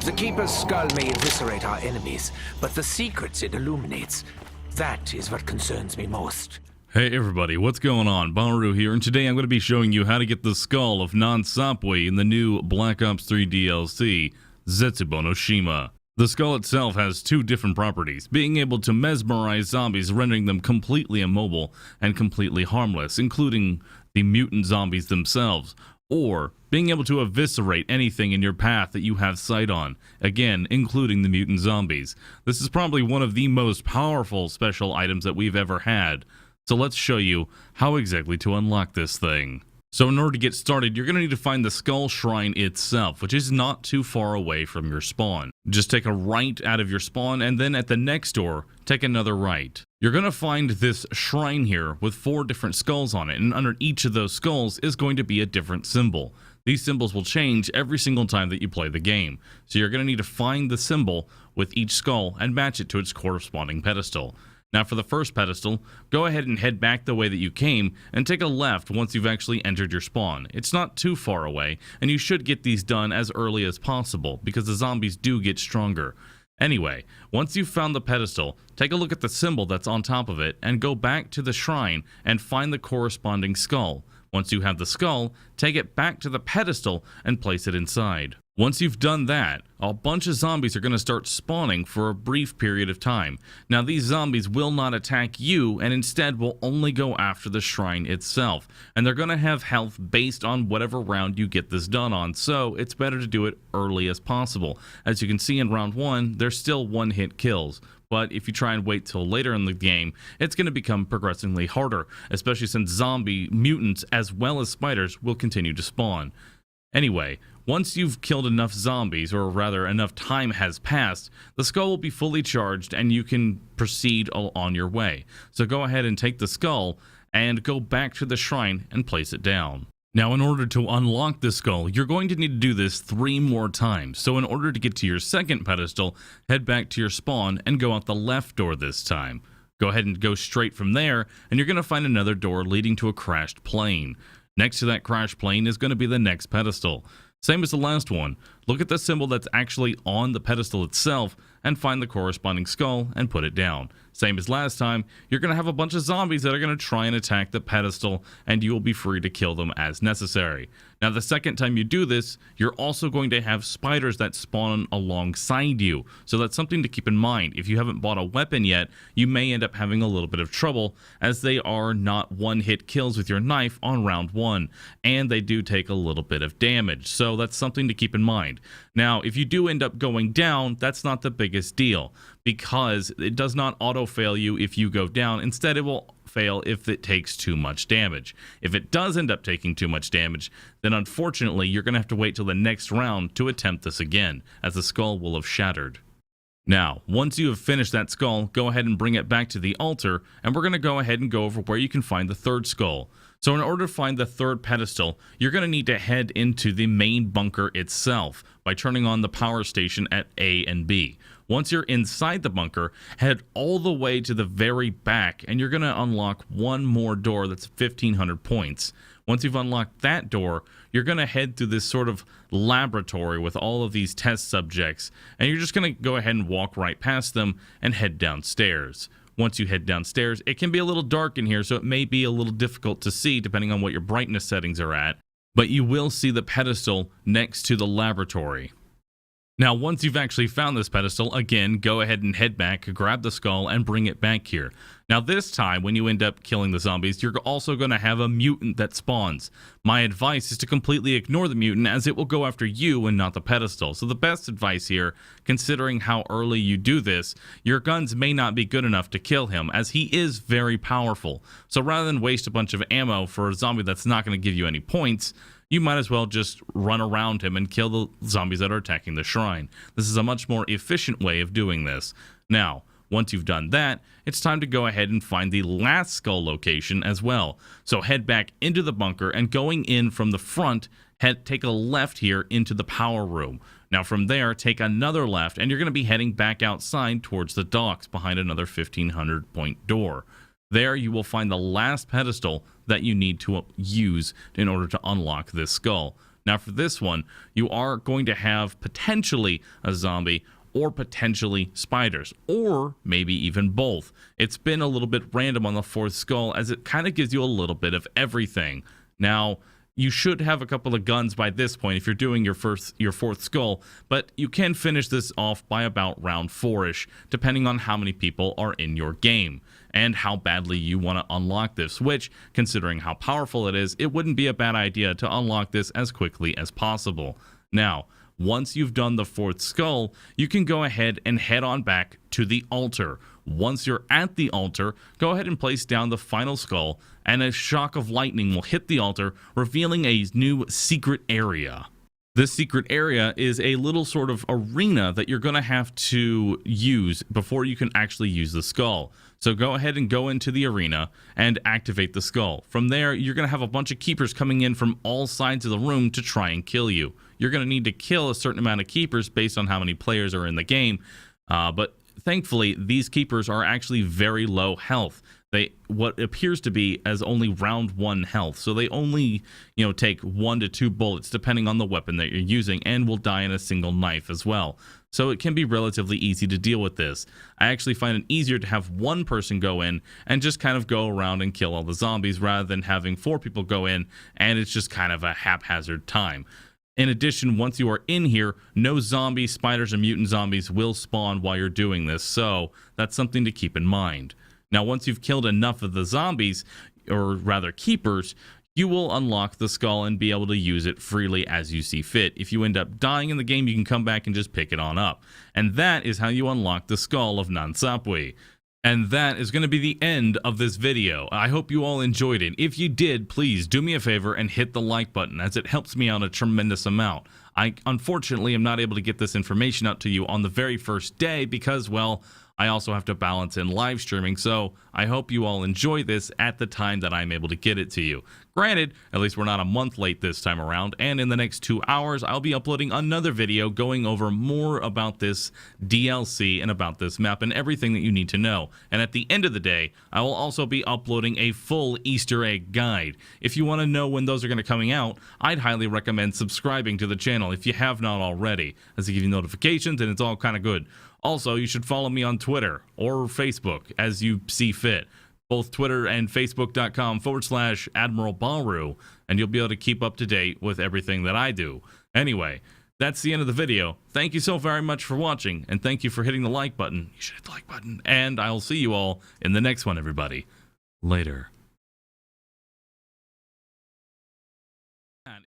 The Keeper's skull may eviscerate our enemies, but the secrets it illuminates, that is what concerns me most. Hey everybody, what's going on? Baru here, and today I'm going to be showing you how to get the skull of non-Sapwe in the new Black Ops 3 DLC, Zetsubou no Shima. The skull itself has two different properties, being able to mesmerize zombies, rendering them completely immobile and completely harmless, including the mutant zombies themselves, or being able to eviscerate anything in your path that you have sight on, again, including the mutant zombies. This is probably one of the most powerful special items that we've ever had. So let's show you how exactly to unlock this thing. So in order to get started, you're going to need to find the skull shrine itself, which is not too far away from your spawn. Just take a right out of your spawn, and then at the next door, take another right. You're going to find this shrine here with 4 different skulls on it, and under each of those skulls is going to be a different symbol. These symbols will change every single time that you play the game. So you're going to need to find the symbol with each skull and match it to its corresponding pedestal. Now for the first pedestal, go ahead and head back the way that you came and take a left once you've actually entered your spawn. It's not too far away, and you should get these done as early as possible because the zombies do get stronger. Anyway, once you've found the pedestal, take a look at the symbol that's on top of it and go back to the shrine and find the corresponding skull. Once you have the skull, take it back to the pedestal and place it inside. Once you've done that, a bunch of zombies are going to start spawning for a brief period of time. Now these zombies will not attack you and instead will only go after the shrine itself. And they're going to have health based on whatever round you get this done on, so it's better to do it early as possible. As you can see in round 1, there's still one-hit kills. But if you try and wait till later in the game, it's going to become progressively harder, especially since zombie mutants as well as spiders will continue to spawn. Anyway, once you've killed enough zombies, or rather enough time has passed, the skull will be fully charged and you can proceed on your way. So go ahead and take the skull and go back to the shrine and place it down. Now in order to unlock the skull, you're going to need to do this 3 more times. So in order to get to your second pedestal, head back to your spawn and go out the left door this time. Go ahead and go straight from there, and you're going to find another door leading to a crashed plane. Next to that crashed plane is going to be the next pedestal. Same as the last one. Look at the symbol that's actually on the pedestal itself and find the corresponding skull and put it down. Same as last time, you're going to have a bunch of zombies that are going to try and attack the pedestal, and you will be free to kill them as necessary. Now the second time you do this, you're also going to have spiders that spawn alongside you, so that's something to keep in mind. If you haven't bought a weapon yet, you may end up having a little bit of trouble, as they are not one-hit kills with your knife on round 1, and they do take a little bit of damage, so that's something to keep in mind. Now if you do end up going down, that's not the biggest deal, because it does not auto-fail you if you go down. Instead, it will fail if it takes too much damage. If it does end up taking too much damage, then unfortunately you're going to have to wait till the next round to attempt this again, as the skull will have shattered. Now, once you have finished that skull, go ahead and bring it back to the altar, and we're going to go ahead and go over where you can find the third skull. So in order to find the third pedestal, you're going to need to head into the main bunker itself by turning on the power station at A and B. Once you're inside the bunker, head all the way to the very back, and you're going to unlock one more door that's 1,500 points. Once you've unlocked that door, you're going to head through this sort of laboratory with all of these test subjects, and you're just going to go ahead and walk right past them and head downstairs. Once you head downstairs, it can be a little dark in here, so it may be a little difficult to see depending on what your brightness settings are at, but you will see the pedestal next to the laboratory. Now, once you've actually found this pedestal, again, go ahead and head back, grab the skull, and bring it back here. Now, this time, when you end up killing the zombies, you're also going to have a mutant that spawns. My advice is to completely ignore the mutant, as it will go after you and not the pedestal. So the best advice here, considering how early you do this, your guns may not be good enough to kill him, as he is very powerful. So rather than waste a bunch of ammo for a zombie that's not going to give you any points, you might as well just run around him and kill the zombies that are attacking the shrine. This is a much more efficient way of doing this. Now, once you've done that, it's time to go ahead and find the last skull location as well. So head back into the bunker, and going in from the front, take a left here into the power room. Now from there, take another left, and you're going to be heading back outside towards the docks behind another 1,500 point door. There you will find the last pedestal that you need to use in order to unlock this skull. Now for this one, you are going to have potentially a zombie or potentially spiders, or maybe even both. It's been a little bit random on the fourth skull, as it kind of gives you a little bit of everything. Now, you should have a couple of guns by this point if you're doing your fourth skull, but you can finish this off by about round 4-ish, depending on how many people are in your game and how badly you want to unlock this, which, considering how powerful it is, it wouldn't be a bad idea to unlock this as quickly as possible. Now, once you've done the fourth skull, you can go ahead and head on back to the altar. Once you're at the altar, go ahead and place down the final skull, and a shock of lightning will hit the altar, revealing a new secret area. This secret area is a little sort of arena that you're going to have to use before you can actually use the skull. So go ahead and go into the arena and activate the skull. From there, you're going to have a bunch of keepers coming in from all sides of the room to try and kill you. You're going to need to kill a certain amount of keepers based on how many players are in the game, but thankfully, these keepers are actually very low health. They what appears to be as only round 1 health, so they only take 1 to 2 bullets depending on the weapon that you're using, and will die in a single knife as well. So it can be relatively easy to deal with this. I actually find it easier to have one person go in and just kind of go around and kill all the zombies rather than having 4 people go in and it's just kind of a haphazard time. In addition, once you are in here, no zombies, spiders, and mutant zombies will spawn while you're doing this, so that's something to keep in mind. Now, once you've killed enough of the zombies, or rather keepers, you will unlock the skull and be able to use it freely as you see fit. If you end up dying in the game, you can come back and just pick it on up. And that is how you unlock the skull of Sapwe. And that is going to be the end of this video. I hope you all enjoyed it. If you did, please do me a favor and hit the like button, as it helps me out a tremendous amount. I unfortunately am not able to get this information out to you on the very first day because, well, I also have to balance in live streaming, so I hope you all enjoy this at the time that I'm able to get it to you. Granted, at least we're not a month late this time around, and in the next 2 hours, I'll be uploading another video going over more about this DLC and about this map and everything that you need to know. And at the end of the day, I will also be uploading a full Easter egg guide. If you want to know when those are going to be coming out, I'd highly recommend subscribing to the channel if you have not already, as it gives you notifications and it's all kind of good. Also, you should follow me on Twitter or Facebook as you see fit. Both Twitter and Facebook.com/Admiral Baru, and you'll be able to keep up to date with everything that I do. Anyway, that's the end of the video. Thank you so very much for watching, and thank you for hitting the like button. You should hit the like button, and I'll see you all in the next one, everybody. Later.